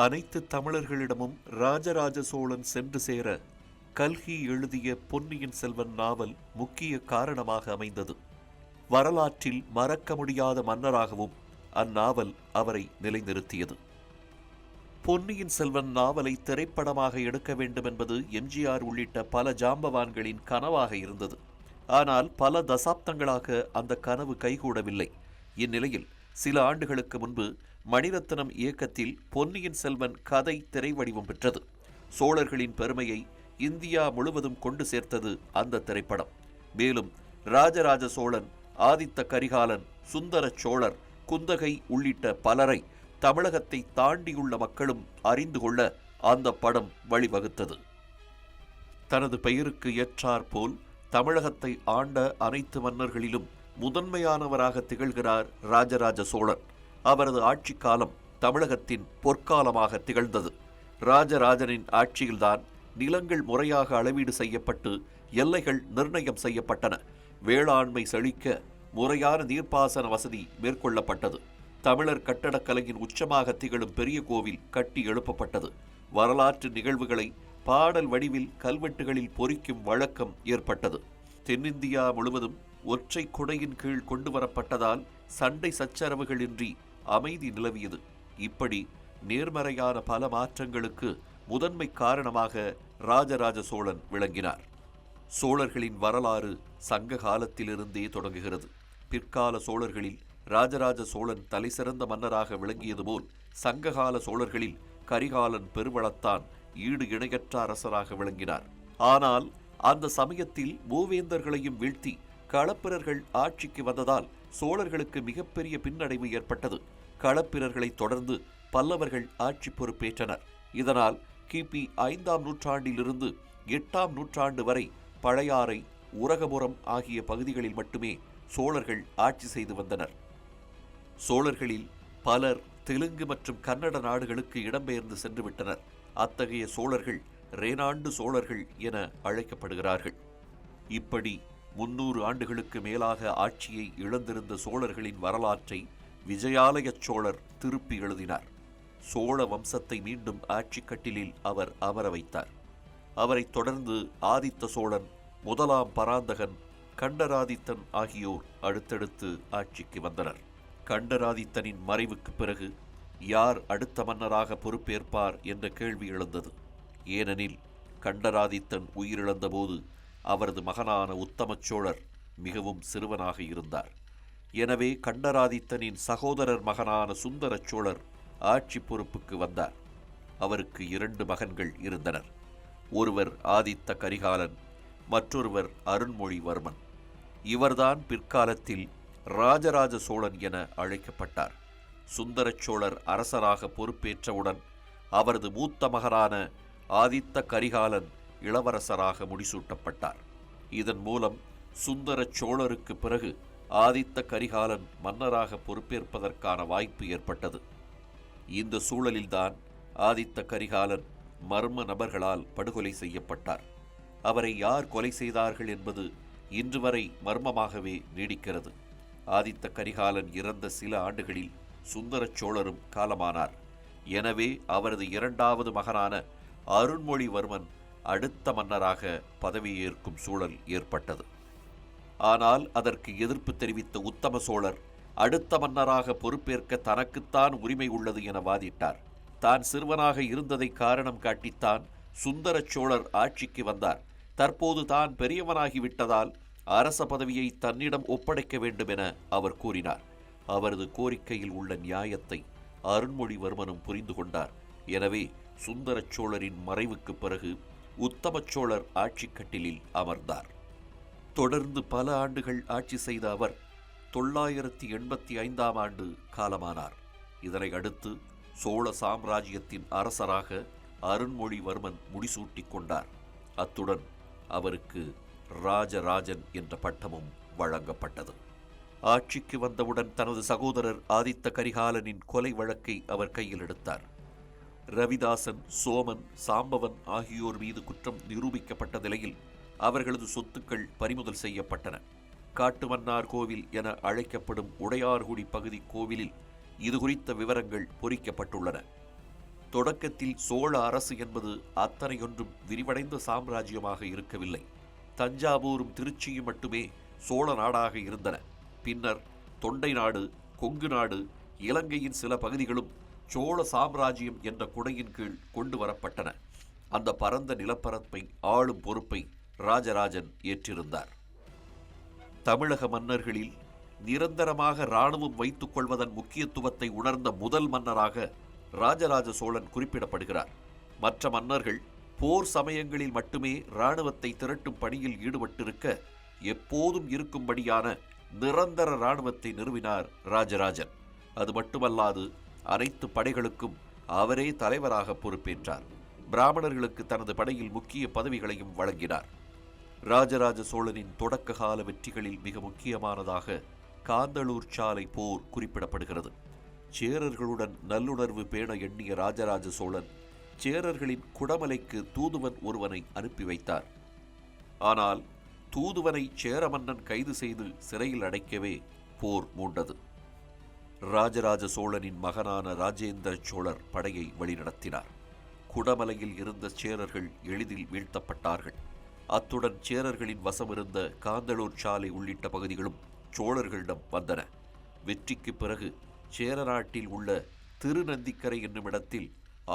அனைத்து தமிழர்களிடமும் ராஜராஜ சோழன் சென்று சேர கல்கி எழுதிய பொன்னியின் செல்வன் நாவல் முக்கிய காரணமாக அமைந்தது. வரலாற்றில் மறக்க முடியாத மன்னராகவும் அந்நாவல் அவரை நிலைநிறுத்தியது. பொன்னியின் செல்வன் நாவலை திரைப்படமாக எடுக்க வேண்டும் என்பது எம்ஜிஆர் உள்ளிட்ட பல ஜாம்பவான்களின் கனவாக இருந்தது. ஆனால் பல தசாப்தங்களாக அந்த கனவு கைகூடவில்லை. இந்நிலையில் சில ஆண்டுகளுக்கு முன்பு மணிரத்னம் இயக்கத்தில் பொன்னியின் செல்வன் கதை திரைவடிவம் பெற்றது. சோழர்களின் பெருமையை இந்தியா முழுவதும் கொண்டு சேர்த்தது அந்த திரைப்படம். மேலும் ராஜராஜ சோழன், ஆதித்த கரிகாலன், சுந்தர சோழர், குந்தகை உள்ளிட்ட பலரை தமிழகத்தை தாண்டியுள்ள மக்களும் அறிந்து கொள்ள அந்த படம் வழிவகுத்தது. தனது பெயருக்கு ஏற்றாற்போல் தமிழகத்தை ஆண்ட அனைத்து மன்னர்களிலும் முதன்மையானவராக திகழ்கிறார் ராஜராஜ சோழன். அவரது ஆட்சி காலம் தமிழகத்தின் பொற்காலமாக திகழ்ந்தது. ராஜராஜனின் ஆட்சியில்தான் நிலங்கள் முறையாக அளவீடு செய்யப்பட்டு எல்லைகள் நிர்ணயம் செய்யப்பட்டன. வேளாண்மை செழிக்க முறையான நீர்ப்பாசன வசதி மேற்கொள்ளப்பட்டது. தமிழர் கட்டடக்கலையின் உச்சமாக திகழும் பெரிய கோவில் கட்டி எழுப்பப்பட்டது. வரலாற்று நிகழ்வுகளை பாடல் வடிவில் கல்வெட்டுகளில் பொறிக்கும் வழக்கம் ஏற்பட்டது. தென்னிந்தியா முழுவதும் ஒற்றை குடையின் கீழ் கொண்டு வரப்பட்டதால் சண்டை சச்சரவுகளின்றி அமைதி நிலவியது. இப்படி நேர்மறையான பல மாற்றங்களுக்கு முதன்மை காரணமாக ராஜராஜ சோழன் விளங்கினார். சோழர்களின் வரலாறு சங்க காலத்திலிருந்தே தொடங்குகிறது. பிற்கால சோழர்களில் ராஜராஜ சோழன் தலைசிறந்த மன்னராக விளங்கியது போல் சங்ககால சோழர்களில் கரிகாலன் பெருவளத்தான் ஈடு இணையற்ற அரசராக விளங்கினார். ஆனால் அந்த சமயத்தில் மூவேந்தர்களையும் வீழ்த்தி களப்பிரர்கள் ஆட்சிக்கு வந்ததால் சோழர்களுக்கு மிகப்பெரிய பின்னடைவு ஏற்பட்டது. களப்பிரர்களை தொடர்ந்து பல்லவர்கள் ஆட்சி பொறுப்பேற்றனர். இதனால் கிபி 5ஆம் நூற்றாண்டிலிருந்து 8ஆம் நூற்றாண்டு வரை பழையாறை, உரகபுரம் ஆகிய பகுதிகளில் மட்டுமே சோழர்கள் ஆட்சி செய்து வந்தனர். சோழர்களில் பலர் தெலுங்கு மற்றும் கன்னட நாடுகளுக்கு இடம்பெயர்ந்து சென்றுவிட்டனர். அத்தகைய சோழர்கள் ரேனாண்டு சோழர்கள் என அழைக்கப்படுகிறார்கள். இப்படி 300 ஆண்டுகளுக்கு மேலாக ஆட்சியை இழந்திருந்த சோழர்களின் வரலாற்றை விஜயாலய சோழர் திருப்பி எழுதினார். சோழ வம்சத்தை மீண்டும் ஆட்சி கட்டிலில் அவர் அமர வைத்தார். அவரைத் தொடர்ந்து ஆதித்த சோழன், முதலாம் பராந்தகன், கண்டராதித்தன் ஆகியோர் அடுத்தடுத்து ஆட்சிக்கு வந்தனர். கண்டராதித்தனின் மறைவுக்கு பிறகு யார் அடுத்த மன்னராக பொறுப்பேற்பார் என்ற கேள்வி எழுந்தது. ஏனெனில் கண்டராதித்தன் உயிரிழந்தபோது அவரது மகனான உத்தம சோழர் மிகவும் சிறுவனாக இருந்தார். எனவே கண்டராதித்தனின் சகோதரர் மகனான சுந்தர சோழர் ஆட்சி பொறுப்புக்கு வந்தார். அவருக்கு 2 மகன்கள் இருந்தனர். ஒருவர் ஆதித்த கரிகாலன், மற்றொருவர் அருண்மொழிவர்மன். இவர்தான் பிற்காலத்தில் ராஜராஜ சோழன் என அழைக்கப்பட்டார். சுந்தர சோழர் அரசராக பொறுப்பேற்றவுடன் அவரது மூத்த மகனான ஆதித்த கரிகாலன் இளவரசராக முடிசூட்டப்பட்டார். இதன் மூலம் சுந்தர சோழருக்கு பிறகு ஆதித்த கரிகாலன் மன்னராக பொறுப்பேற்பதற்கான வாய்ப்பு ஏற்பட்டது. இந்த சூழலில்தான் ஆதித்த கரிகாலன் மர்ம நபர்களால் படுகொலை செய்யப்பட்டார். அவரை யார் கொலை செய்தார்கள் என்பது இன்று வரை மர்மமாகவே நீடிக்கிறது. ஆதித்த கரிகாலன் இறந்த சில ஆண்டுகளில் சுந்தர சோழரும் காலமானார். எனவே அவரது 2வது மகனான அருண்மொழிவர்மன் அடுத்த மன்னராக பதவியேற்கும் சூழல் ஏற்பட்டது. ஆனால் அதற்கு எதிர்ப்பு தெரிவித்த உத்தம சோழர் அடுத்த மன்னராக பொறுப்பேற்க தனக்குத்தான் உரிமை உள்ளது என வாதிட்டார். தான் சிறுவனாக இருந்ததை காரணம் காட்டித்தான் சுந்தர சோழர் ஆட்சிக்கு வந்தார். தற்போது தான் பெரியவனாகிவிட்டதால் அரச பதவியை தன்னிடம் ஒப்படைக்க வேண்டும் என அவர் கூறினார். அவரது கோரிக்கையில் உள்ள நியாயத்தை அருண்மொழிவர்மனும் புரிந்து கொண்டார். எனவே சுந்தர சோழரின் மறைவுக்கு பிறகு உத்தம சோழர் ஆட்சி கட்டிலில் அமர்ந்தார். தொடர்ந்து பல ஆண்டுகள் ஆட்சி செய்த அவர் 985ஆம் ஆண்டு காலமானார். இதனை அடுத்து சோழ சாம்ராஜ்யத்தின் அரசராக அருண்மொழிவர்மன் முடிசூட்டிக் கொண்டார். அத்துடன் அவருக்கு ராஜராஜன் என்ற பட்டமும் வழங்கப்பட்டது. ஆட்சிக்கு வந்தவுடன் தனது சகோதரர் ஆதித்த கரிகாலனின் கொலை வழக்கை அவர் கையில் எடுத்தார். ரவிதாசன், சோமன், சாம்பவன் ஆகியோர் மீது குற்றம் நிரூபிக்கப்பட்ட நிலையில் அவர்களது சொத்துக்கள் பறிமுதல் செய்யப்பட்டன. காட்டுமன்னார் கோவில் என அழைக்கப்படும் உடையார்குடி பகுதி கோவிலில் இது குறித்த விவரங்கள் பொறிக்கப்பட்டுள்ளன. தொடக்கத்தில் சோழ அரசு என்பது அத்தனையொன்றும் விரிவடைந்த சாம்ராஜ்யமாக இருக்கவில்லை. தஞ்சாவூரும் திருச்சியும் மட்டுமே சோழ நாடாக இருந்தன. பின்னர் தொண்டை நாடு, கொங்கு நாடு, இலங்கையின் சில பகுதிகளும் சோழ சாம்ராஜ்யம் என்ற குடையின் கீழ் கொண்டு வரப்பட்டன. அந்த பரந்த நிலப்பரப்பை ஆளும் பொறுப்பை ராஜராஜன் ஏற்றிருந்தார். தமிழக மன்னர்களில் நிரந்தரமாக இராணுவம் வைத்துக் கொள்வதன் முக்கியத்துவத்தை உணர்ந்த முதல் மன்னராக ராஜராஜ சோழன் குறிப்பிடப்படுகிறார். மற்ற மன்னர்கள் போர் சமயங்களில் மட்டுமே இராணுவத்தை திரட்டும் பணியில் ஈடுபட்டிருக்க, எப்போதும் இருக்கும்படியான நிரந்தர இராணுவத்தை நிறுவினார் ராஜராஜன். அது மட்டுமல்லாது அனைத்து படைகளுக்கும் அவரே தலைவராக பொறுப்பேற்றார். பிராமணர்களுக்கு தனது படையில் முக்கிய பதவிகளையும் வழங்கினார். ராஜராஜ சோழனின் தொடக்க கால வெற்றிகளில் மிக முக்கியமானதாக காந்தளூர் சாலை போர் குறிப்பிடப்படுகிறது. சேரர்களுடன் நல்லுணர்வு பேண எண்ணிய ராஜராஜ சோழன் சேரர்களின் குடமலைக்கு தூதுவன் ஒருவனை அனுப்பி வைத்தார். ஆனால் தூதுவனை சேர மன்னன் கைது செய்து சிறையில் அடைக்கவே போர் மூண்டது. ராஜராஜ சோழனின் மகனான ராஜேந்திர சோழர் படையை வழிநடத்தினார். குடமலையில் இருந்த சேரர்கள் எளிதில் வீழ்த்தப்பட்டார்கள். அத்துடன் சேரர்களின் வசமிருந்த காந்தளூர் சாலை உள்ளிட்ட பகுதிகளும் சோழர்களிடம் வந்தன. வெற்றிக்கு பிறகு சேர நாட்டில் உள்ள திருநந்திக்கரை என்னும் இடத்தில்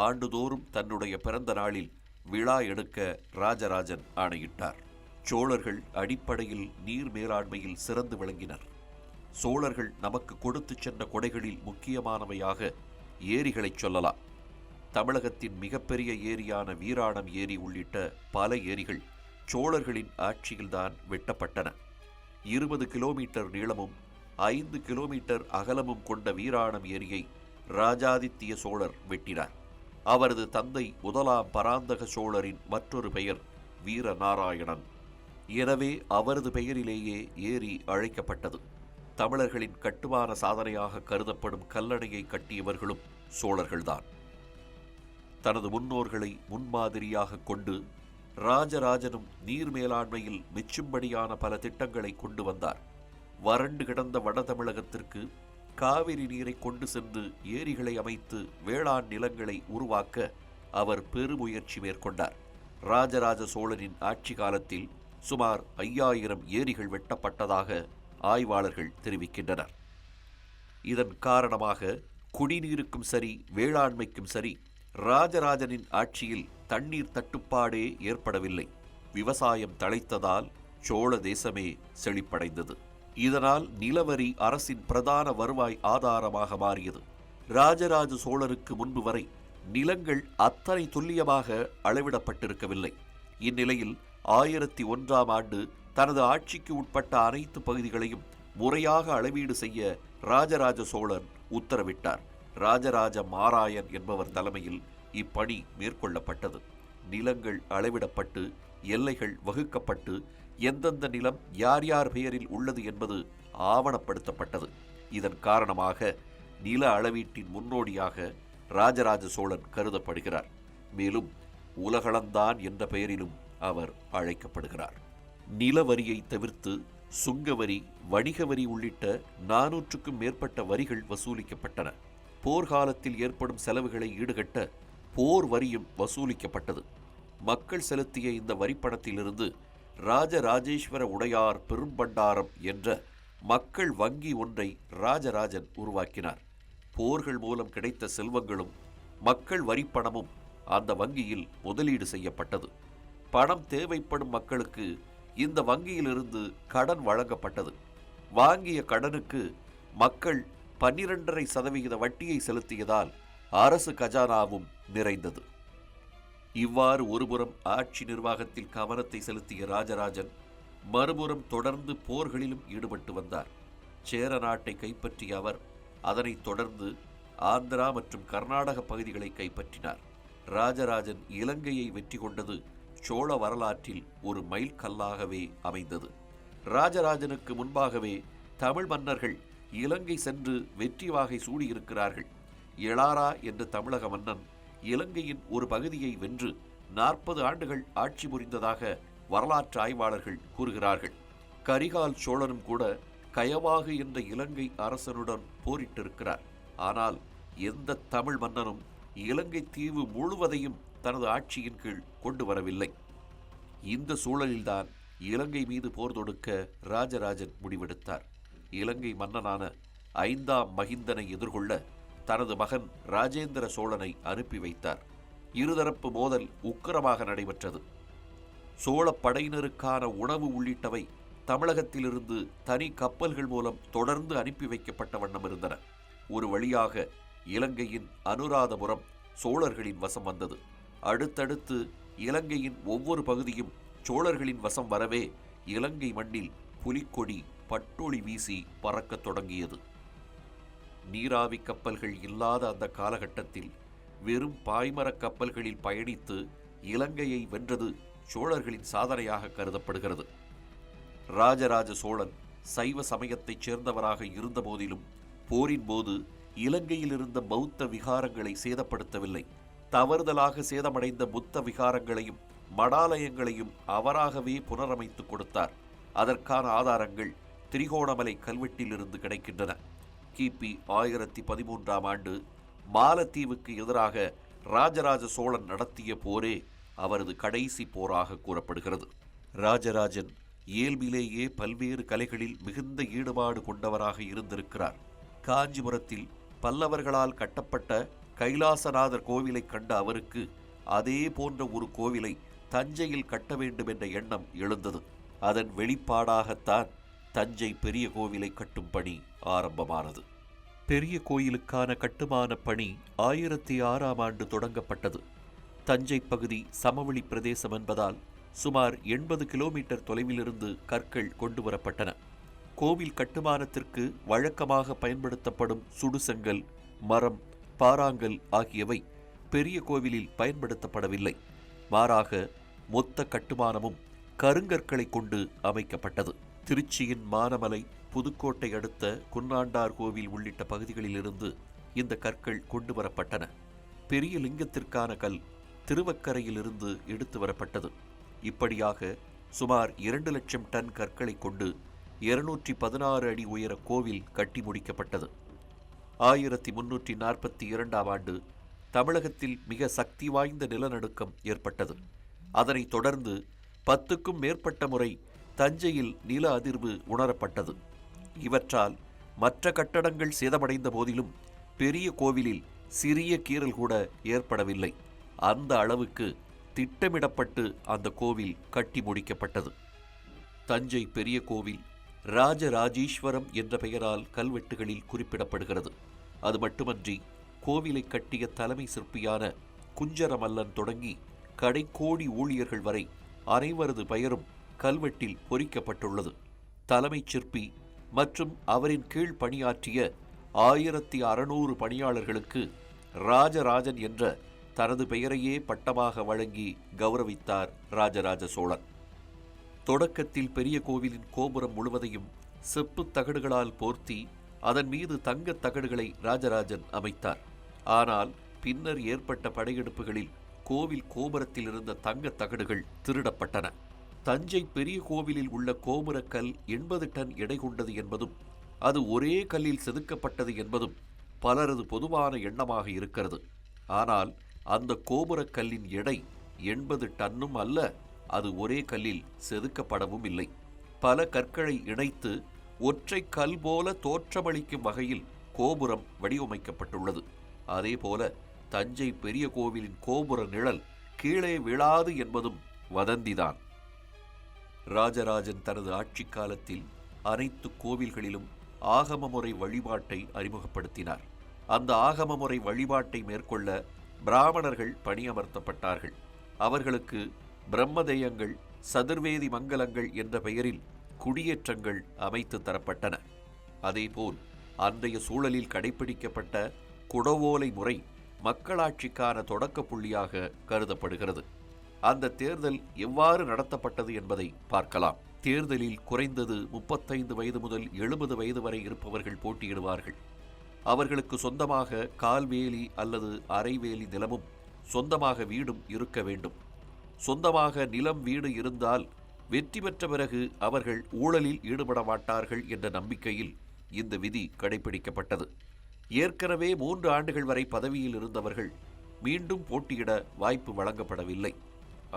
ஆண்டுதோறும் தன்னுடைய பிறந்த நாளில் விழா எடுக்க ராஜராஜன் ஆணையிட்டார். சோழர்கள் அடிப்படையில் நீர் மேலாண்மையில் சிறந்து விளங்கினர். சோழர்கள் நமக்கு கொடுத்து சென்ற கொடைகளில் முக்கியமானவையாக ஏரிகளைச் சொல்லலாம். தமிழகத்தின் மிகப்பெரிய ஏரியான வீராணம் ஏரி உள்ளிட்ட பல ஏரிகள் சோழர்களின் ஆட்சியில்தான் வெட்டப்பட்டன. 20 கிலோமீட்டர் நீளமும் 5 கிலோமீட்டர் அகலமும் கொண்ட வீராணம் ஏரியை ராஜாதித்ய சோழர் வெட்டினார். அவரது தந்தை முதலாம் பராந்தக சோழரின் மற்றொரு பெயர் வீரநாராயணன். எனவே அவரது பெயரிலேயே ஏரி அழைக்கப்பட்டது. தமிழர்களின் கட்டுமான சாதனையாக கருதப்படும் கல்லணையை கட்டியவர்களும் சோழர்கள்தான். தனது முன்னோர்களை முன்மாதிரியாக கொண்டு ராஜராஜனும் நீர் மேலாண்மையில் மெச்சும்படியான பல திட்டங்களை கொண்டு வந்தார். வறண்டு கிடந்த வட தமிழகத்திற்கு காவிரி நீரை கொண்டு சென்று ஏரிகளை அமைத்து வேளாண் நிலங்களை உருவாக்க அவர் பெருமுயற்சி மேற்கொண்டார். ராஜராஜ சோழனின் ஆட்சி காலத்தில் சுமார் 5000 ஏரிகள் வெட்டப்பட்டதாக ஆய்வாளர்கள் தெரிவிக்கின்றனர். இதன் காரணமாக குடிநீருக்கும் சரி வேளாண்மைக்கும் சரி ராஜராஜனின் ஆட்சியில் தண்ணீர் தட்டுப்பாடே ஏற்படவில்லை. விவசாயம் தழைத்ததால் சோழ தேசமே செழிப்படைந்தது. இதனால் நிலவரி அரசின் பிரதான வருவாய் ஆதாரமாக மாறியது. ராஜராஜ சோழருக்கு முன்பு வரை நிலங்கள் அத்தனை துல்லியமாக அளவிடப்பட்டிருக்கவில்லை. இந்நிலையில் 1001ஆம் ஆண்டு தனது ஆட்சிக்கு உட்பட்ட அனைத்து பகுதிகளையும் முறையாக அளவீடு செய்ய ராஜராஜ சோழன் உத்தரவிட்டார். ராஜராஜ மாராயன் என்பவர் தலைமையில் இப்பணி மேற்கொள்ளப்பட்டது. நிலங்கள் அளவிடப்பட்டு எல்லைகள் வகுக்கப்பட்டு எந்தெந்த நிலம் யார் யார் பெயரில் உள்ளது என்பது ஆவணப்படுத்தப்பட்டது. இதன் காரணமாக நில அளவீட்டின் முன்னோடியாக ராஜராஜ சோழன் கருதப்படுகிறார். மேலும் உலகளந்தான் என்ற பெயரிலும் அவர் அழைக்கப்படுகிறார். நிலவரியை தவிர்த்து சுங்கவரி, வணிக வரி உள்ளிட்ட 400க்கும் மேற்பட்ட வரிகள் வசூலிக்கப்பட்டன. போர்க்காலத்தில் ஏற்படும் செலவுகளை ஈடுகட்ட போர் வரியும் வசூலிக்கப்பட்டது. மக்கள் செலுத்திய இந்த வரிப்பணத்திலிருந்து ராஜராஜேஸ்வர உடையார் பெரும்பண்டாரம் என்ற மக்கள் வங்கி ஒன்றை ராஜராஜன் உருவாக்கினார். போர்கள் மூலம் கிடைத்த செல்வங்களும் மக்கள் வரிப்பணமும் அந்த வங்கியில் முதலீடு செய்யப்பட்டது. பணம் தேவைப்படும் மக்களுக்கு இந்த வங்கியிலிருந்து கடன் வழங்கப்பட்டது. வாங்கிய கடனுக்கு மக்கள் 12.5% வட்டியை செலுத்தியதால் அரசு கஜானாவும் நிறைந்தது. இவ்வாறு ஒருபுறம் ஆட்சி நிர்வாகத்தில் கவனத்தை செலுத்திய ராஜராஜன் மறுபுறம் தொடர்ந்து போர்களிலும் ஈடுபட்டு வந்தார். சேர நாட்டை கைப்பற்றிய அவர் அதனைத் தொடர்ந்து ஆந்திரா மற்றும் கர்நாடக பகுதிகளை கைப்பற்றினார். ராஜராஜன் இலங்கையை வெற்றி கொண்டது சோழ வரலாற்றில் ஒரு மைல் கல்லாகவே அமைந்தது. ராஜராஜனுக்கு முன்பாகவே தமிழ் மன்னர்கள் இலங்கை சென்று வெற்றி வாகை சூடியிருக்கிறார்கள். எளாரா என்ற தமிழக மன்னன் இலங்கையின் ஒரு பகுதியை வென்று 40 ஆண்டுகள் ஆட்சி புரிந்ததாக வரலாற்று ஆய்வாளர்கள் கூறுகிறார்கள். கரிகால் சோழனும் கூட கயவாகு என்ற இலங்கை அரசனுடன் போரிட்டிருக்கிறார். ஆனால் எந்த தமிழ் மன்னனும் இலங்கை தீவு முழுவதையும் தனது ஆட்சியின் கீழ் கொண்டு வரவில்லை. இந்த சூழலில்தான் இலங்கை மீது போர் தொடுக்க ராஜராஜன் முடிவெடுத்தார். இலங்கை மன்னனான 5ஆம் மகிந்தனை எதிர்கொள்ள தனது மகன் ராஜேந்திர சோழனை அனுப்பி வைத்தார். இருதரப்பு மோதல் உக்கிரமாக நடைபெற்றது. சோழ படையினருக்கான உணவு உள்ளிட்டவை தமிழகத்திலிருந்து தனி கப்பல்கள் மூலம் தொடர்ந்து அனுப்பி வைக்கப்பட்ட வண்ணம் இருந்தன. ஒரு வழியாக இலங்கையின் அனுராதபுரம் சோழர்களின் வசம் வந்தது. அடுத்தடுத்து இலங்கையின் ஒவ்வொரு பகுதியும் சோழர்களின் வசம் வரவே இலங்கை மண்ணில் புலிக்கொடி பட்டொளி வீசி பறக்கத் தொடங்கியது. நீராவி கப்பல்கள் இல்லாத அந்த காலகட்டத்தில் வெறும் பாய்மரக் கப்பல்களில் பயணித்து இலங்கையை வென்றது சோழர்களின் சாதனையாக கருதப்படுகிறது. ராஜராஜ சோழன் சைவ சமயத்தைச் சேர்ந்தவராக இருந்த போதிலும் போரின் போது இலங்கையில் இருந்த பௌத்த விகாரங்களை சேதப்படுத்தவில்லை. தவறுதலாக சேதமடைந்த புத்த விகாரங்களையும் மடாலயங்களையும் அவராகவே புனரமைத்து கொடுத்தார். அதற்கான ஆதாரங்கள் திரிகோணமலை கல்வெட்டிலிருந்து கிடைக்கின்றன. கிபி 1013ஆம் ஆண்டு மாலத்தீவுக்கு எதிராக ராஜராஜ சோழன் நடத்திய போரே அவரது கடைசி போராக கூறப்படுகிறது. ராஜராஜன் இயல்பிலேயே பல்வேறு கலைகளில் மிகுந்த ஈடுபாடு கொண்டவராக இருந்திருக்கிறார். காஞ்சிபுரத்தில் பல்லவர்களால் கட்டப்பட்ட கைலாசநாதர் கோவிலை கண்ட அவருக்கு அதே போன்ற ஒரு கோவிலை தஞ்சையில் கட்ட வேண்டும் என்ற எண்ணம் எழுந்தது. அதன் வெளிப்பாடாகத்தான் தஞ்சை பெரிய கோவிலை கட்டும் பணி ஆரம்பமானது. பெரிய கோயிலுக்கான கட்டுமான பணி 1006ஆம் ஆண்டு தொடங்கப்பட்டது. தஞ்சை பகுதி சமவெளி பிரதேசம் என்பதால் சுமார் 80 கிலோமீட்டர் தொலைவிலிருந்து கற்கள் கொண்டு வரப்பட்டன. கோவில் கட்டுமானத்திற்கு வழக்கமாக பயன்படுத்தப்படும் சுடுசெங்கல், மரம், பாறாங்கல் ஆகியவை பெரிய கோவிலில் பயன்படுத்தப்படவில்லை. மாறாக மொத்த கட்டுமானமும் கருங்கற்களை கொண்டு அமைக்கப்பட்டது. திருச்சியின் மானமலை, புதுக்கோட்டை அடுத்த குன்னாண்டார் கோவில் உள்ளிட்ட பகுதிகளிலிருந்து இந்த கற்கள் கொண்டு வரப்பட்டன. பெரிய லிங்கத்திற்கான கல் திருவக்கரையிலிருந்து எடுத்து வரப்பட்டது. இப்படியாக சுமார் 2 லட்சம் டன் கற்களை கொண்டு 216 அடி உயர கோவில் கட்டி முடிக்கப்பட்டது. 1342ஆம் ஆண்டு தமிழகத்தில் மிக சக்தி வாய்ந்த நிலநடுக்கம் ஏற்பட்டது. அதனைத் தொடர்ந்து 10க்கும் மேற்பட்ட முறை தஞ்சையில் நில அதிர்வு உணரப்பட்டது. இவற்றால் மற்ற கட்டடங்கள் சேதமடைந்த போதிலும் பெரிய கோவிலில் சிறிய கீறல் கூட ஏற்படவில்லை. அந்த அளவுக்கு திட்டமிடப்பட்டு அந்த கோவில் கட்டி முடிக்கப்பட்டது. தஞ்சை பெரிய கோவில் ராஜராஜீஸ்வரம் என்ற பெயரால் கல்வெட்டுகளில் குறிப்பிடப்படுகிறது. அது மட்டுமன்றி கோவிலை கட்டிய தலைமை சிற்பியான குஞ்சரமல்லன் தொடங்கி கடைக்கோடி ஊழியர்கள் வரை அனைவரது பெயரும் கல்வெட்டில் பொறிக்கப்பட்டுள்ளது. தலைமைச் சிற்பி மற்றும் அவரின் கீழ் பணியாற்றிய 1600 பணியாளர்களுக்கு ராஜராஜன் என்ற தனது பெயரையே பட்டமாக வழங்கி கௌரவித்தார் ராஜராஜ சோழன். தொடக்கத்தில் பெரிய கோவிலின் கோபுரம் முழுவதையும் செப்புத் தகடுகளால் போர்த்தி அதன் மீது தங்கத் தகடுகளை ராஜராஜன் அமைத்தார். ஆனால் பின்னர் ஏற்பட்ட படையெடுப்புகளில் கோவில் கோபுரத்தில் இருந்த தங்கத் தகடுகள் திருடப்பட்டன. தஞ்சை பெரிய கோவிலில் உள்ள கோபுரக்கல் 80 டன் எடை கொண்டது என்பதும் அது ஒரே கல்லில் செதுக்கப்பட்டது என்பதும் பலரது பொதுவான எண்ணமாக இருக்கிறது. ஆனால் அந்த கோபுரக்கல்லின் எடை 80 டன்னும் அல்ல, அது ஒரே கல்லில் செதுக்கப்படவும் இல்லை. பல கற்களை இணைத்து ஒற்றை கல் போல தோற்றமளிக்கும் வகையில் கோபுரம் வடிவமைக்கப்பட்டுள்ளது. அதேபோல தஞ்சை பெரிய கோவிலின் கோபுர நிழல் கீழே விழாது என்பதும் வதந்திதான். ராஜராஜன் தனது ஆட்சி காலத்தில் அனைத்து கோவில்களிலும் ஆகம முறை வழிபாட்டை அறிமுகப்படுத்தினார். அந்த ஆகம முறை வழிபாட்டை மேற்கொள்ள பிராமணர்கள் பணியமர்த்தப்பட்டார்கள். அவர்களுக்கு பிரம்மதேயங்கள், சதுர்வேதி மங்கலங்கள் என்ற பெயரில் குடியேற்றங்கள் அமைத்து தரப்பட்டன. அதேபோல் அன்றைய சூழலில் கடைபிடிக்கப்பட்ட குடவோலை முறை மக்களாட்சிக்கான தொடக்க புள்ளியாக கருதப்படுகிறது. அந்த தேர்தல் எவ்வாறு நடத்தப்பட்டது என்பதை பார்க்கலாம். தேர்தலில் குறைந்தது 35 வயது முதல் 70 வயது வரை இருப்பவர்கள் போட்டியிடுவார்கள். அவர்களுக்கு சொந்தமாக கால்வேலி அல்லது அரைவேலி நிலமும் சொந்தமாக வீடும் இருக்க வேண்டும். சொந்தமாக நிலம், வீடு இருந்தால் வெற்றி பெற்ற பிறகு அவர்கள் ஊழலில் ஈடுபட மாட்டார்கள் என்ற நம்பிக்கையில் இந்த விதி கடைபிடிக்கப்பட்டது. ஏற்கனவே 3 ஆண்டுகள் வரை பதவியில் இருந்தவர்கள் மீண்டும் போட்டியிட வாய்ப்பு வழங்கப்படவில்லை.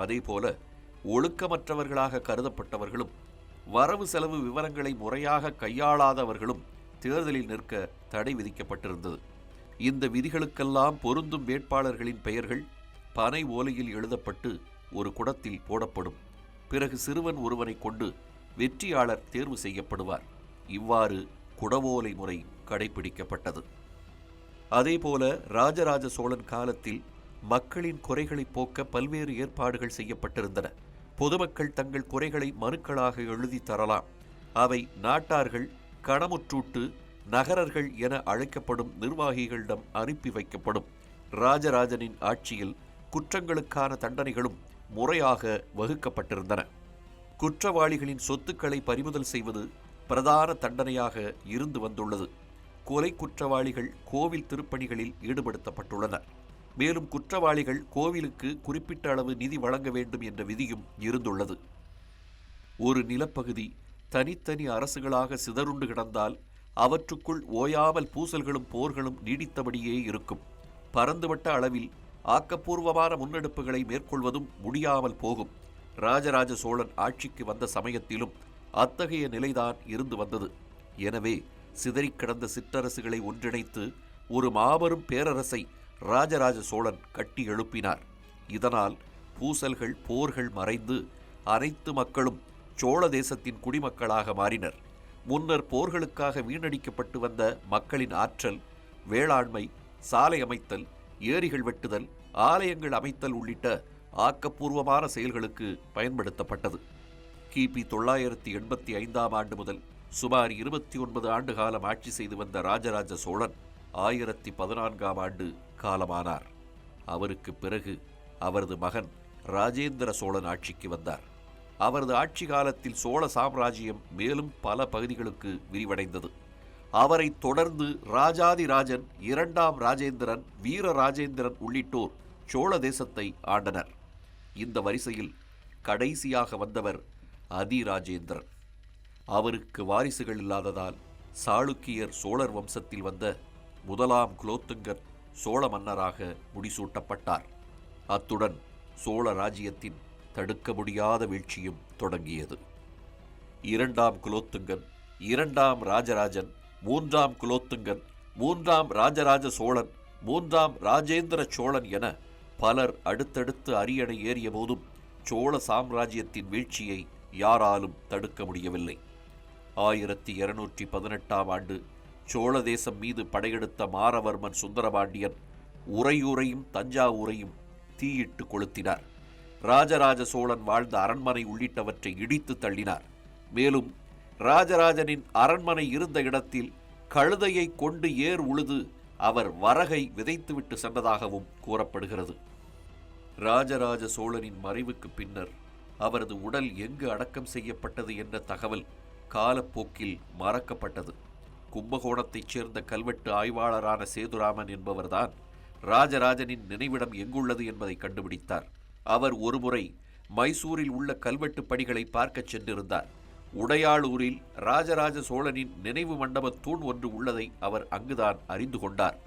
அதேபோல ஒழுக்கமற்றவர்களாக கருதப்பட்டவர்களும் வரவு செலவு விவரங்களை முறையாக கையாளாதவர்களும் தேர்தலில் நிற்க தடை விதிக்கப்பட்டிருந்தது. இந்த விதிகளுக்கெல்லாம் பொருந்தும் வேட்பாளர்களின் பெயர்கள் பனை ஓலையில் எழுதப்பட்டு ஒரு குடத்தில் போடப்படும். பிறகு சிறுவன் ஒருவனை கொண்டு வெற்றியாளர் தேர்வு செய்யப்படுவார். இவ்வாறு குடவோலை முறை கடைபிடிக்கப்பட்டது. அதேபோல ராஜராஜ சோழன் காலத்தில் மக்களின் குறைகளை போக்க பல்வேறு ஏற்பாடுகள் செய்யப்பட்டிருந்தன. பொதுமக்கள் தங்கள் குறைகளை மனுக்களாக எழுதி தரலாம். அவை நாட்டார்கள், கணமுற்றூட்டு நகரர்கள் என அழைக்கப்படும் நிர்வாகிகளிடம் அனுப்பி வைக்கப்படும். ராஜராஜனின் ஆட்சியில் குற்றங்களுக்கான தண்டனைகளும் முறையாக வகுக்கப்பட்டிருந்தன. குற்றவாளிகளின் சொத்துக்களை பறிமுதல் செய்வது பிரதான தண்டனையாக இருந்து வந்துள்ளது. கொலை குற்றவாளிகள் கோவில் திருப்பணிகளில் ஈடுபடுத்தப்பட்டுள்ளனர். மேலும் குற்றவாளிகள் கோவிலுக்கு குறிப்பிட்ட அளவு நிதி வழங்க வேண்டும் என்ற விதியும் இருந்துள்ளது. ஒரு நிலப்பகுதி தனித்தனி அரசுகளாக சிதறுண்டு கிடந்தால் அவற்றுக்குள் ஓயாமல் பூசல்களும் போர்களும் நீடித்தபடியே இருக்கும். பரந்துபட்ட அளவில் ஆக்கப்பூர்வமான முன்னெடுப்புகளை மேற்கொள்வதும் முடியாமல் போகும். ராஜராஜ சோழன் ஆட்சிக்கு வந்த சமயத்திலும் அத்தகைய நிலைதான் இருந்து வந்தது. எனவே சிதறிக் கிடந்த சிற்றரசுகளை ஒன்றிணைத்து ஒரு மாபெரும் பேரரசை ராஜராஜ சோழன் கட்டி எழுப்பினார். இதனால் பூசல்கள், போர்கள் மறைந்து அனைத்து மக்களும் சோழ தேசத்தின் குடிமக்களாக மாறினர். முன்னர் போர்களுக்காக வீணடிக்கப்பட்டு வந்த மக்களின் ஆற்றல் வேளாண்மை, சாலை அமைத்தல், ஏரிகள் வெட்டுதல், ஆலயங்கள் அமைத்தல் உள்ளிட்ட ஆக்கப்பூர்வமான செயல்களுக்கு பயன்படுத்தப்பட்டது. கிபி 985 ஆண்டு முதல் சுமார் 29 ஆண்டு காலம் ஆட்சி செய்து வந்த ராஜராஜ சோழன் 1014 ஆண்டு காலமானார். அவருக்கு பிறகு அவரது மகன் ராஜேந்திர சோழன் ஆட்சிக்கு வந்தார். அவரது ஆட்சி காலத்தில் சோழ சாம்ராஜ்யம் மேலும் பல பகுதிகளுக்கு விரிவடைந்தது. அவரை தொடர்ந்து ராஜாதிராஜன், 2ஆம் ராஜேந்திரன், வீர ராஜேந்திரன் உள்ளிட்டோர் சோழ தேசத்தை ஆண்டனர். இந்த வரிசையில் கடைசியாக வந்தவர் அதிராஜேந்திரன். அவருக்கு வாரிசுகள் இல்லாததால் சாளுக்கியர் சோழர் வம்சத்தில் வந்த 1ஆம் குலோத்துங்கன் சோழ மன்னராக முடிசூட்டப்பட்டார். அத்துடன் சோழ ராஜ்யத்தின் தடுக்க முடியாத வீழ்ச்சியும் தொடங்கியது. 2ஆம் குலோத்துங்கன், 2ஆம் ராஜராஜன், 3ஆம் குலோத்துங்கன், 3ஆம் ராஜராஜ சோழன், 3ஆம் ராஜேந்திர சோழன் என பலர் அடுத்தடுத்து அரியணை ஏறிய போதும் சோழ சாம்ராஜ்யத்தின் வீழ்ச்சியை யாராலும் தடுக்க முடியவில்லை. 1218ஆம் ஆண்டு சோழ தேசம் மீது படையெடுத்த மாரவர்மன் சுந்தரபாண்டியன் உறையூரையும் தஞ்சாவூரையும் தீயிட்டு கொளுத்தினார். ராஜராஜ சோழன் வாழ்ந்த அரண்மனை உள்ளிட்டவற்றை இடித்து தள்ளினார். மேலும் ராஜராஜனின் அரண்மனை இருந்த இடத்தில் கழுதையை கொண்டு ஏர் உழுது அவர் வரகை விதைத்துவிட்டு சென்றதாகவும் கூறப்படுகிறது. ராஜராஜ சோழனின் மறைவுக்கு பின்னர் அவரது உடல் எங்கு அடக்கம் செய்யப்பட்டது என்ற தகவல் காலப்போக்கில் மறக்கப்பட்டது. கும்பகோணத்தைச் சேர்ந்த கல்வெட்டு ஆய்வாளரான சேதுராமன் என்பவர்தான் ராஜராஜனின் நினைவிடம் எங்குள்ளது என்பதை கண்டுபிடித்தார். அவர் ஒருமுறை மைசூரில் உள்ள கல்வெட்டு பணிகளை பார்க்கச் சென்றிருந்தார். உடையாளூரில் ராஜராஜ சோழனின் நினைவு மண்டப தூண் ஒன்று உள்ளதை அவர் அங்குதான் அறிந்து கொண்டார்.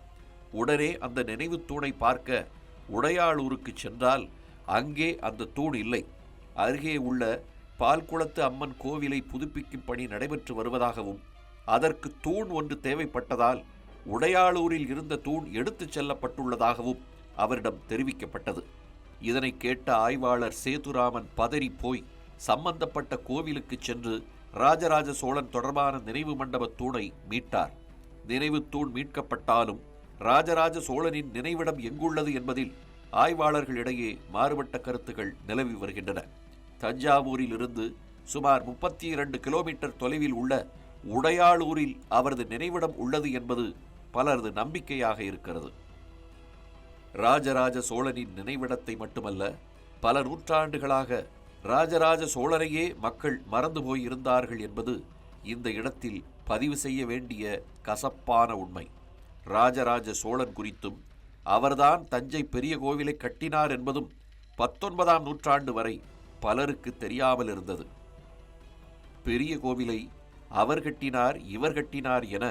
உடனே அந்த நினைவு தூணை பார்க்க உடையாளூருக்கு சென்றால் அங்கே அந்த தூண் இல்லை. அருகே உள்ள பால்குளத்து அம்மன் கோவிலை புதுப்பிக்கும் பணி நடைபெற்று வருவதாகவும் அதற்கு தூண் ஒன்று தேவைப்பட்டதால் உடையாளூரில் இருந்த தூண் எடுத்துச் செல்லப்பட்டுள்ளதாகவும் அவரிடம் தெரிவிக்கப்பட்டது. இதனை கேட்ட ஆய்வாளர் சேதுராமன் பதறி போய் சம்பந்தப்பட்ட கோவிலுக்கு சென்று ராஜராஜ சோழன் தொடர்பான நினைவு மண்டப தூணை மீட்டார். நினைவு தூண் மீட்கப்பட்டாலும் ராஜராஜ சோழனின் நினைவிடம் எங்குள்ளது என்பதில் ஆய்வாளர்களிடையே மாறுபட்ட கருத்துகள் நிலவி வருகின்றன. தஞ்சாவூரில் இருந்து சுமார் 32 கிலோமீட்டர் தொலைவில் உள்ள உடையாளூரில் அவரது நினைவிடம் உள்ளது என்பது பலரது நம்பிக்கையாக இருக்கிறது. ராஜராஜ சோழனின் நினைவிடத்தை மட்டுமல்ல, பல நூற்றாண்டுகளாக ராஜராஜ சோழனையே மக்கள் மறந்து போயிருந்தார்கள் என்பது இந்த இடத்தில் பதிவு செய்ய வேண்டிய கசப்பான உண்மை. ராஜராஜ சோழன் குறித்தும் அவர்தான் தஞ்சை பெரிய கோவிலை கட்டினார் என்பதும் 19ஆம் நூற்றாண்டு வரை பலருக்கு தெரியாமல் இருந்தது. பெரிய கோவிலை அவர் கட்டினார், இவர் கட்டினார் என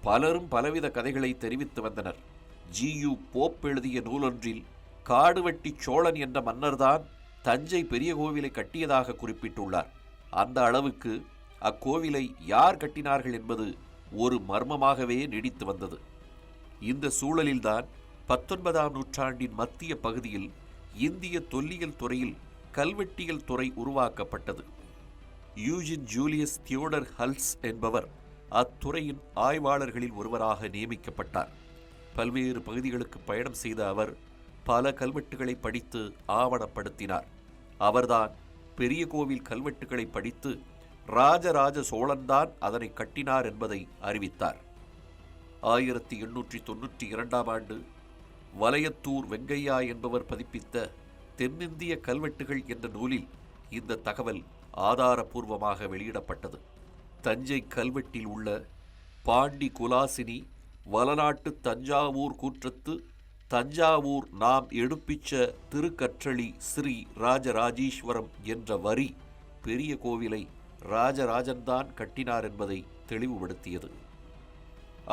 பலரும் பலவித கதைகளை தெரிவித்து வந்தனர். G.U. போப் எழுதிய நூலொன்றில் காடுவெட்டி சோழன் என்ற மன்னர்தான் தஞ்சை பெரிய கோவிலை கட்டியதாக குறிப்பிட்டுள்ளார். அந்த அளவுக்கு அக்கோவிலை யார் கட்டினார்கள் என்பது ஒரு மர்மமாகவே நீடித்து வந்தது. இந்த சூழலில்தான் 19ஆம் நூற்றாண்டின் மத்திய பகுதியில் இந்திய தொல்லியல் துறையில் கல்வெட்டியல் துறை உருவாக்கப்பட்டது. யூஜின் ஜூலியஸ் தியோடர் ஹல்ஸ் என்பவர் அத்துறையின் ஆய்வாளர்களில் ஒருவராக நியமிக்கப்பட்டார். பல்வேறு பகுதிகளுக்கு பயணம் செய்த அவர் பல கல்வெட்டுகளை படித்து ஆவணப்படுத்தினார். அவர்தான் பெரிய கோவில் கல்வெட்டுகளை படித்து ராஜராஜ சோழன்தான் அதனை கட்டினார் என்பதை அறிவித்தார். 1892ஆம் ஆண்டு வலையத்தூர் வெங்கையா என்பவர் பதிப்பித்த தென்னிந்திய கல்வெட்டுகள் என்ற நூலில் இந்த தகவல் ஆதாரபூர்வமாக வெளியிடப்பட்டது. தஞ்சை கல்வெட்டில் உள்ள பாண்டி குலாசினி வலநாட்டு தஞ்சாவூர் கூற்றத்து தஞ்சாவூர் நாம் எடுப்பிச்ச திருக்கற்றளி ஸ்ரீ ராஜராஜீஸ்வரம் என்ற வரி பெரிய கோவிலை ராஜராஜன்தான் கட்டினார் என்பதை தெளிவுபடுத்தியது.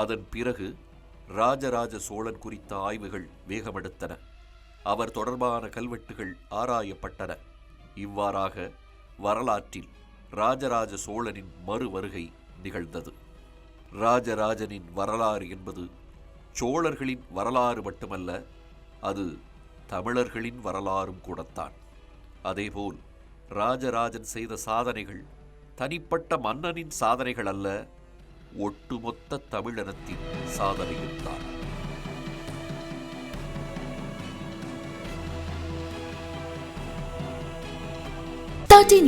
அதன் பிறகு ராஜராஜ சோழன் குறித்த ஆய்வுகள் வேகமெடுத்தன. அவர் தொடர்பான கல்வெட்டுகள் ஆராயப்பட்டன. இவ்வாறாக வரலாற்றில் ராஜராஜ சோழனின் மறு வருகை நிகழ்ந்தது. ராஜராஜனின் வரலாறு என்பது சோழர்களின் வரலாறு மட்டுமல்ல, அது தமிழர்களின் வரலாறும் கூடத்தான். அதேபோல் ராஜராஜன் செய்த சாதனைகள் தனிப்பட்ட மன்னனின் சாதனைகள் அல்ல, ஒட்டுமொத்த தமிழினத்தின் சாதனையும்தான்.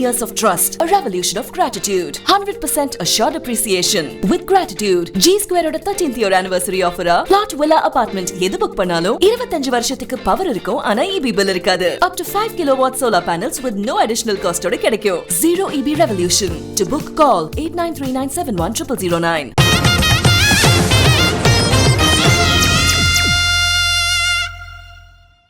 Years of trust, a revolution of gratitude, 100% assured appreciation. With gratitude, G Square oda 13th year anniversary offer plot villa apartment எது புக் பண்ணாலும் 25 வருஷத்துக்கு பவர் இருக்கும், ஆனா EB bill இருக்காது. Up to 5 kilowatt solar panels with no additional cost ஓட கிடைக்கும். Zero EB revolution. To book, call 8939710009.